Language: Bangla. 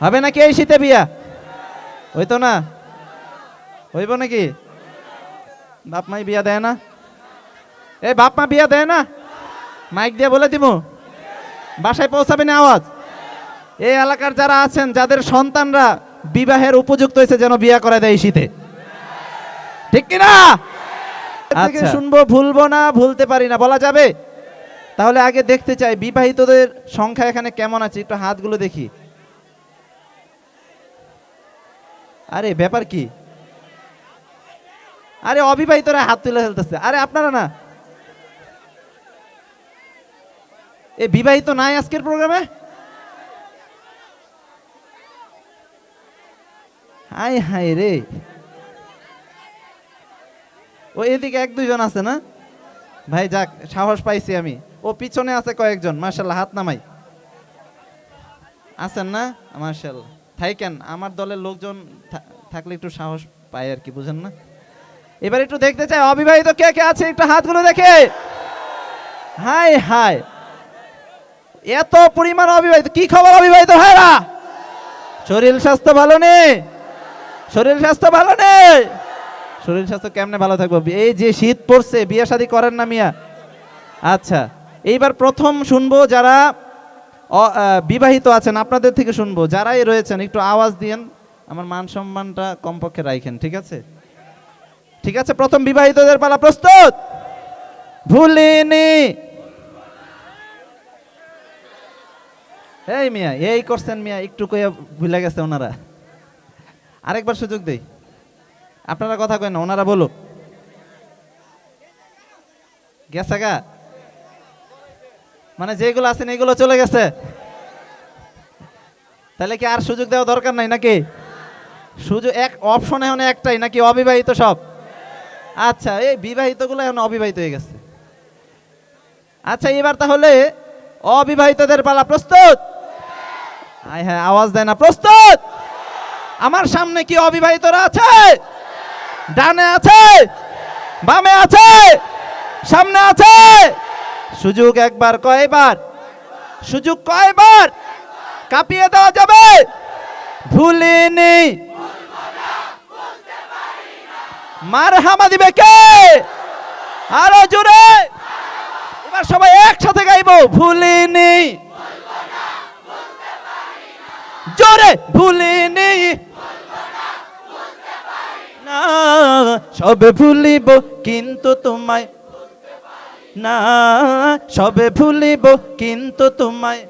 হবে নাকি এই শীতে বিয়া? হইতো না? হইব নাকি? বাপ মাই বিয়া দেয় না? এই বাপ মা বিয়া দেয় না? মাইক দিয়ে বলে দিব, বাসায় পৌঁছাবে না আওয়াজ? এই এলাকার যারা আছেন, যাদের সন্তানরা বিবাহের উপযুক্ত হয়েছে, যেন বিয়া করে দেয় এই শীতে, ঠিক কিনা? আচ্ছা, শুনবো, ভুলবো না, ভুলতে পারি না, বলা যাবে? তাহলে আগে দেখতে চাই বিবাহিতদের সংখ্যা এখানে কেমন আছে, একটু হাতগুলো দেখি। আরে ব্যাপার কি? আরে অবিবাহিতরা হাত তুলে ফেলতেছে। আরে আপনারা না, এ বিবাহিত নাই আজকের প্রোগ্রামে? হাই হাই রে, ও এদিকে এক দুইজন আছে না ভাই? যাক, সাহস পাইছি আমি। ও পিছনে আছে কয়েকজন, মাশাআল্লাহ, হাত নামাই। আছেন না? মাশাআল্লাহ, থাকেন। আমার দলের লোকজন থাকলে একটু সাহস পাই আর কি, বুঝেন না? এবার একটু দেখতে চাই অবিবাহিত কে কে আছে, একটু হাতগুলো দেখে। হাই হাই, এত পরিমাণ অবিবাহিত! কি খবর অবিবাহিত ভাইরা? শরীর স্বাস্থ্য ভালো নেই? শরীর স্বাস্থ্য ভালো নেই? শরীর স্বাস্থ্য কেমনে ভালো থাকবো? এই যে শীত পড়ছে, বিয়ে শাদী করেন না মিয়া? আচ্ছা, এইবার প্রথম শুনবো যারা বিবাহিত আছেন, আপনাদের থেকে শুনবো। যারাই রয়েছেন একটু আওয়াজ দিয়েন, আমার মান সম্মানটা কমপক্ষে রাখেন, ঠিক আছে? ঠিক আছে, প্রথম বিবাহিতদের পালা, প্রস্তুত? ভুলিনি। এই মিয়া, এই করছেন মিয়া, একটু কইয়া ভুলে গেছে ওনারা। আরেকবার সুযোগ দেই, আপনারা কথা কয় না, ওনারা বলো। গেছে গা? মানে যেগুলো আছেন এগুলো চলে গেছে, তাহলে কি আর সুযোগ দেওয়া দরকার নাই নাকি? সুযোগ এক অপশন এখন একটাই নাকি, অবিবাহিত সব? আচ্ছা, এই বিবাহিত গুলো এখন অবিবাহিত হয়ে গেছে। আচ্ছা, এবার তাহলে অবিবাহিতদের পালা, প্রস্তুত? হ্যাঁ, আওয়াজ দেয় না, প্রস্তুত? আমার সামনে কি অবিবাহিতরা আছে? ডানে আছে, বামে আছে, সামনে আছে। সুযোগ একবার, কয়বার? সুযোগ কয়বার? কাঁপিয়ে দেওয়া যাবে? ভুলিনি। মারহামা দিবে কে? আরো জোরে। এবার সবাই একসাথে গাইবো, ভুলিনি। জোরে, ভুলিনি। না, সবে ভুলিব কিন্তু তোমায়, না সবে ভুলিব কিন্তু তোমায়,